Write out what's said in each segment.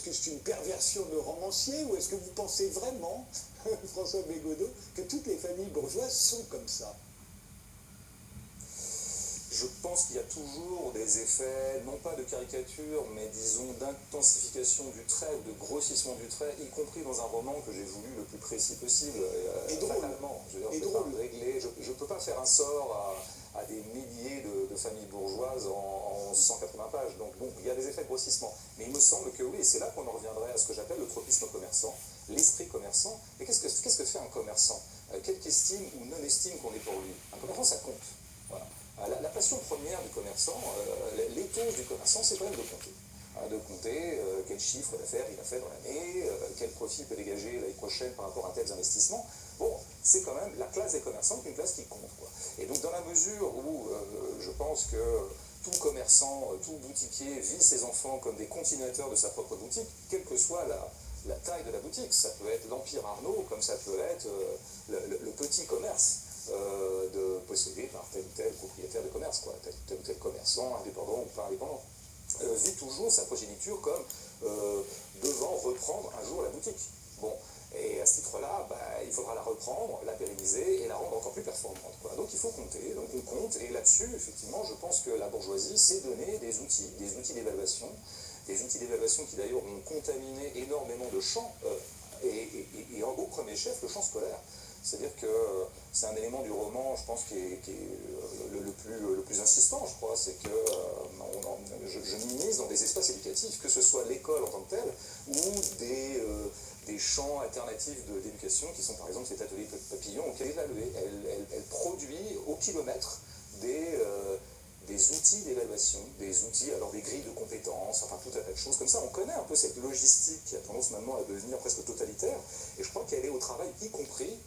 Est-ce que c'est une perversion de romancier ou est-ce que vous pensez vraiment, François Bégodeau, que toutes les familles bourgeoises sont comme ça? Je pense qu'il y a toujours des effets, non pas de caricature, mais disons d'intensification du trait, de grossissement du trait, y compris dans un roman que j'ai voulu le plus précis possible. Et drôle. Fatalement. Je ne peux pas faire un sort à des milliers de familles bourgeoises en 180 pages. Donc bon, il y a des effets de grossissement. Mais il me semble que oui, et c'est là qu'on en reviendrait à ce que j'appelle le tropisme commerçant, l'esprit commerçant. Mais qu'est-ce que fait un commerçant? Quelque estime ou non-estime qu'on est pour lui? Un commerçant, ça compte. Voilà. La passion première du commerçant, l'éthos du commerçant, c'est quand même de compter. De compter quel chiffre d'affaires il a fait dans l'année, quel profit il peut dégager l'année prochaine par rapport à tels investissements. Bon, c'est quand même la classe des commerçants, une classe qui compte, quoi. Et donc dans la mesure où je pense que tout commerçant, tout boutiquier vit ses enfants comme des continuateurs de sa propre boutique, quelle que soit la taille de la boutique. Ça peut être l'Empire Arnaud, comme ça peut être le petit commerce. Possédé par tel ou tel propriétaire de commerce, quoi, tel ou tel commerçant, indépendant ou pas indépendant, vit toujours sa progéniture comme devant reprendre un jour la boutique. Bon, et à ce titre-là, il faudra la reprendre, la pérenniser et la rendre encore plus performante, quoi. Donc il faut compter, donc on compte, et là-dessus, effectivement, je pense que la bourgeoisie s'est donné des outils d'évaluation, qui d'ailleurs ont contaminé énormément de champs, et au premier chef, le champ scolaire. C'est-à-dire que c'est un élément du roman, je pense, qui est le plus insistant, je crois, c'est que je minimise dans des espaces éducatifs, que ce soit l'école en tant que telle, ou des champs alternatifs d'éducation, qui sont par exemple cet atelier papillon auquel elle produit au kilomètre des outils d'évaluation, des outils, alors des grilles de compétences, enfin tout un tas de choses comme ça. On connaît un peu cette logistique qui a tendance maintenant à devenir presque totalitaire, et je crois qu'elle est au travail, y compris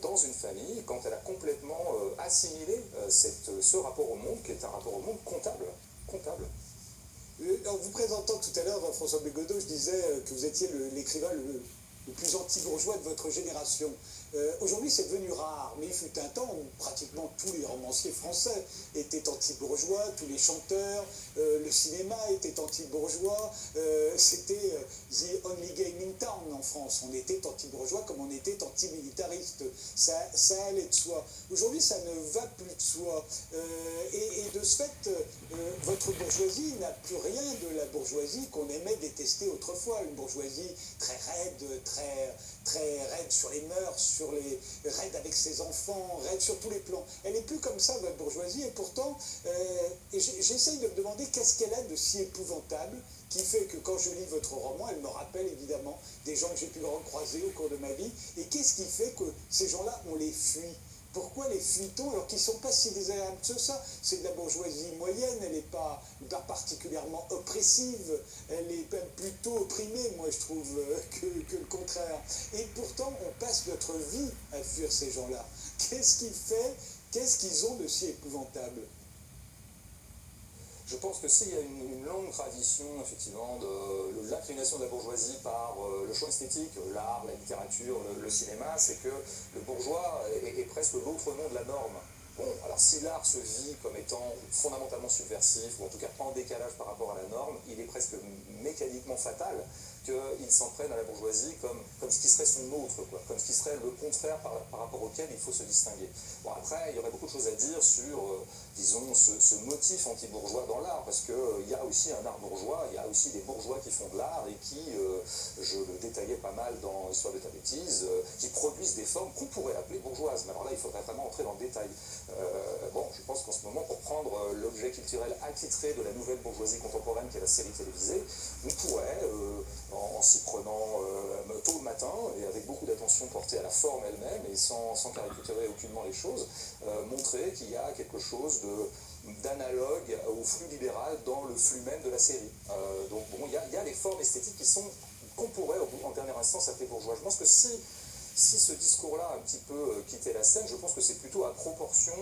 dans une famille, quand elle a complètement assimilé ce rapport au monde, qui est un rapport au monde comptable. En vous présentant tout à l'heure, François Bégodeau, je disais que vous étiez l'écrivain le plus anti-bourgeois de votre génération. Aujourd'hui, c'est devenu rare, mais il fut un temps où pratiquement tous les romanciers français étaient anti-bourgeois, tous les chanteurs, le cinéma était anti-bourgeois, c'était the only game in town en France. On était anti-bourgeois comme on était anti-militariste. Ça allait de soi. Aujourd'hui, ça ne va plus de soi. Et de ce fait, votre bourgeoisie n'a plus rien de la bourgeoisie qu'on aimait détester autrefois. Une bourgeoisie très raide, très raide sur les mœurs, raide avec ses enfants, raide sur tous les plans. Elle n'est plus comme ça, votre bourgeoisie, et pourtant, j'essaye de me demander qu'est-ce qu'elle a de si épouvantable qui fait que quand je lis votre roman, elle me rappelle évidemment des gens que j'ai pu recroiser au cours de ma vie, et qu'est-ce qui fait que ces gens-là, on les fuit? Pourquoi les fuit-on alors qu'ils ne sont pas si désagréables que ça? C'est de la bourgeoisie moyenne, elle n'est pas particulièrement oppressive, elle est même plutôt opprimée, moi je trouve, que le contraire. Et pourtant, on passe notre vie à fuir ces gens-là. Qu'est-ce qu'ils ont de si épouvantable? Je pense que s'il y a une longue tradition, effectivement, de l'inclination de la bourgeoisie par le champ esthétique, l'art, la littérature, le cinéma, c'est que le bourgeois est presque l'autre nom de la norme. Bon, alors si l'art se vit comme étant fondamentalement subversif, ou en tout cas en décalage par rapport à la norme, il est presque mécaniquement fatal qu'il s'en prenne à la bourgeoisie comme ce qui serait son autre, quoi, comme ce qui serait le contraire par rapport auquel il faut se distinguer. Bon, après, il y aurait beaucoup de choses à dire sur, disons, ce motif anti-bourgeois dans l'art, parce qu'il y a aussi un art bourgeois, il y a aussi des bourgeois qui font de l'art et qui, je le détaillais pas mal dans Histoire de ta bêtise, qui produisent des formes qu'on pourrait appeler bourgeoises. Mais alors là, il faudrait vraiment entrer dans le détail. Je pense qu'en ce moment, pour prendre l'objet culturel attitré de la nouvelle bourgeoisie contemporaine qui est la série télévisée, on pourrait, en s'y prenant tôt le matin et avec beaucoup d'attention portée à la forme elle-même et sans caricaturer aucunement les choses, montrer qu'il y a quelque chose d'analogue au flux libéral dans le flux même de la série. Donc bon, il y a les formes esthétiques qu'on pourrait en dernière instance appeler bourgeoises. Je pense que si ce discours-là a un petit peu quitté la scène, je pense que c'est plutôt à proportion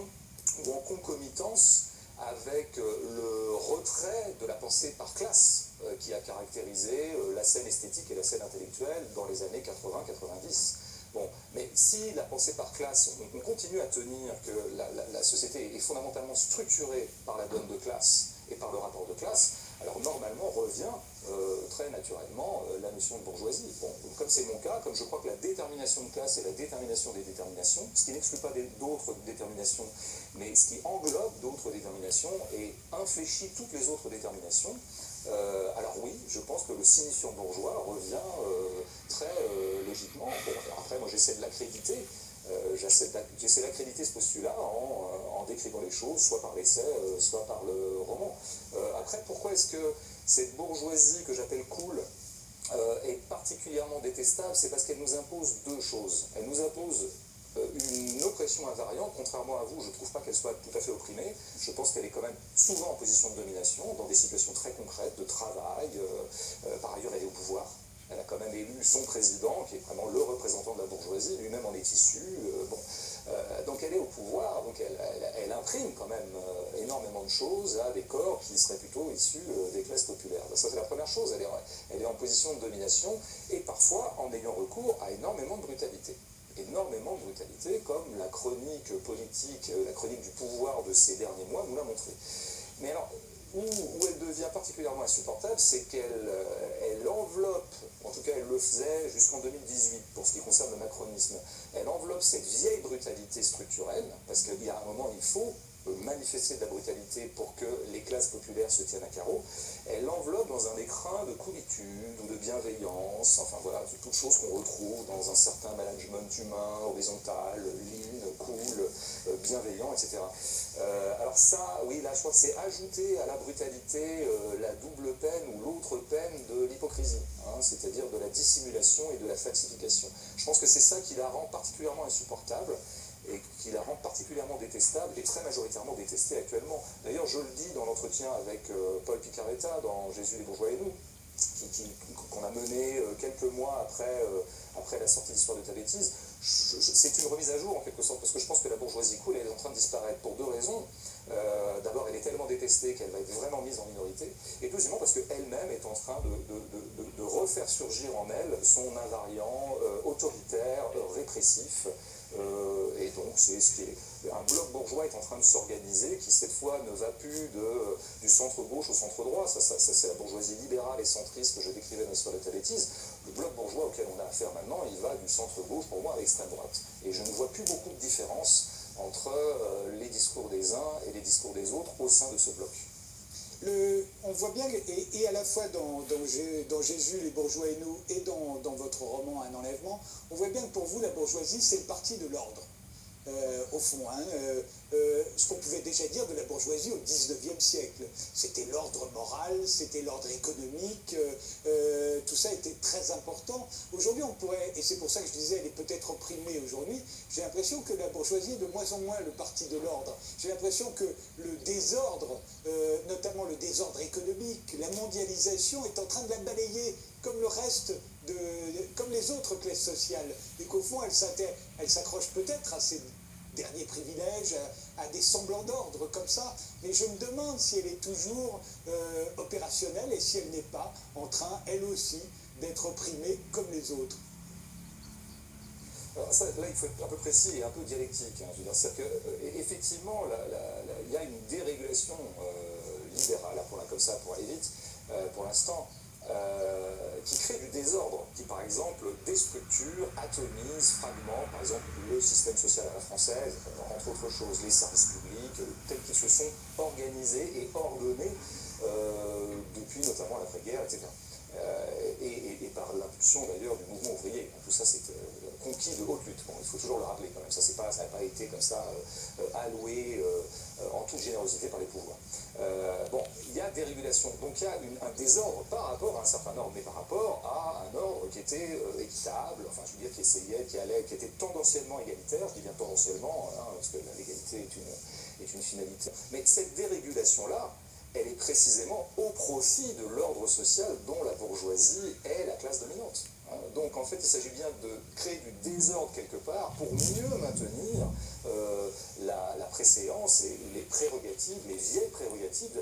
ou en concomitance avec le retrait de la pensée par classe qui a caractérisé la scène esthétique et la scène intellectuelle dans les années 80-90. Bon, mais si la pensée par classe, on continue à tenir que la société est fondamentalement structurée par la donne de classe et par le rapport de classe, alors normalement revient très naturellement la notion de bourgeoisie. Bon, comme c'est mon cas, comme je crois que la détermination de classe est la détermination des déterminations, ce qui n'exclut pas d'autres déterminations, mais ce qui englobe d'autres déterminations et infléchit toutes les autres déterminations, alors oui, je pense que le signifiant bourgeois revient très logiquement. Bon, après, moi j'essaie de l'accréditer. J'essaie d'accréditer ce postulat en décrivant les choses, soit par l'essai, soit par le roman. Après, pourquoi est-ce que cette bourgeoisie que j'appelle cool est particulièrement détestable? C'est parce qu'elle nous impose deux choses. Elle nous impose une oppression invariante. Contrairement à vous, je ne trouve pas qu'elle soit tout à fait opprimée. Je pense qu'elle est quand même souvent en position de domination, dans des situations très concrètes, de travail. Par ailleurs, elle est au pouvoir. Elle a quand même élu son président, qui est vraiment le représentant de la bourgeoisie, lui-même en est issu. Donc elle est au pouvoir, donc elle imprime quand même énormément de choses à des corps qui seraient plutôt issus des classes populaires. Ça c'est la première chose, elle est en position de domination et parfois en ayant recours à énormément de brutalité. Énormément de brutalité, comme la chronique politique, la chronique du pouvoir de ces derniers mois nous l'a montré. Mais alors, où elle devient particulièrement insupportable, c'est qu'elle enveloppe, en tout cas elle le faisait jusqu'en 2018 pour ce qui concerne le macronisme, elle enveloppe cette vieille brutalité structurelle, parce qu'il y a un moment il faut manifester de la brutalité pour que les classes populaires se tiennent à carreau, elle l'enveloppe dans un écrin de coolitude ou de bienveillance, enfin voilà, toutes choses qu'on retrouve dans un certain management humain, horizontal, lean, cool, bienveillant, etc. Alors ça, oui, là je crois que c'est ajouter à la brutalité la double peine ou l'autre peine de l'hypocrisie, hein, c'est-à-dire de la dissimulation et de la falsification. Je pense que c'est ça qui la rend particulièrement insupportable et qui la rend particulièrement détestable et très majoritairement détestée actuellement. D'ailleurs, je le dis dans l'entretien avec Paul Picaretta dans Jésus, les bourgeois et nous, qu'on a mené quelques mois après la sortie d'Histoire de ta bêtise. C'est une remise à jour en quelque sorte, parce que je pense que la bourgeoisie cool, elle est en train de disparaître pour deux raisons. D'abord, elle est tellement détestée qu'elle va être vraiment mise en minorité, et deuxièmement, parce qu'elle-même est en train de refaire surgir en elle son invariant autoritaire, répressif, et donc c'est ce qui est un bloc bourgeois est en train de s'organiser, qui cette fois ne va plus du centre-gauche au centre-droit. Ça c'est la bourgeoisie libérale et centriste que je décrivais dans l'Histoire de ta bêtise. Le bloc bourgeois auquel on a affaire maintenant, il va du centre-gauche pour moi à l'extrême droite. Et je ne vois plus beaucoup de différence entre les discours des uns et les discours des autres au sein de ce bloc. On voit bien, et à la fois dans Jésus, les bourgeois et nous, et dans votre roman Un enlèvement, on voit bien que pour vous, la bourgeoisie, c'est le parti de l'ordre, au fond. Hein, ce qu'on pouvait déjà dire de la bourgeoisie au XIXe siècle. C'était l'ordre moral, c'était l'ordre économique, tout ça était très important. Aujourd'hui, on pourrait, et c'est pour ça que je disais, elle est peut-être opprimée aujourd'hui, j'ai l'impression que la bourgeoisie est de moins en moins le parti de l'ordre. J'ai l'impression que le désordre, notamment le désordre économique, la mondialisation est en train de la balayer comme le reste, comme les autres classes sociales, et qu'au fond, elle s'accroche peut-être à ces derniers privilèges, à des semblants d'ordre comme ça, mais je me demande si elle est toujours opérationnelle et si elle n'est pas en train, elle aussi, d'être opprimée comme les autres. Alors ça, là, il faut être un peu précis et un peu dialectique. Hein, c'est-à-dire qu'effectivement, il y a une dérégulation libérale, comme ça, pour aller vite, pour l'instant, qui crée du désordre, qui par exemple déstructure, atomise, fragmente, par exemple le système social à la française, entre autres choses, les services publics, tels qu'ils se sont organisés et ordonnés depuis notamment l'après-guerre, etc. Et par l'impulsion d'ailleurs du mouvement ouvrier. Tout ça c'est conquis de haute lutte. Bon, il faut toujours le rappeler quand même, ça n'a pas été comme ça alloué en toute générosité par les pouvoirs. Bon, il y a des régulations, donc il y a un désordre par rapport à un certain ordre, mais par rapport à un ordre qui était équitable, enfin je veux dire qui essayait, qui était tendanciellement égalitaire, je dis bien tendanciellement, hein, parce que l'égalité est une finalité. Mais cette dérégulation-là, elle est précisément au profit de l'ordre social dont la bourgeoisie est la classe dominante. Donc en fait, il s'agit bien de créer du désordre quelque part pour mieux maintenir la préséance et les prérogatives, les vieilles prérogatives de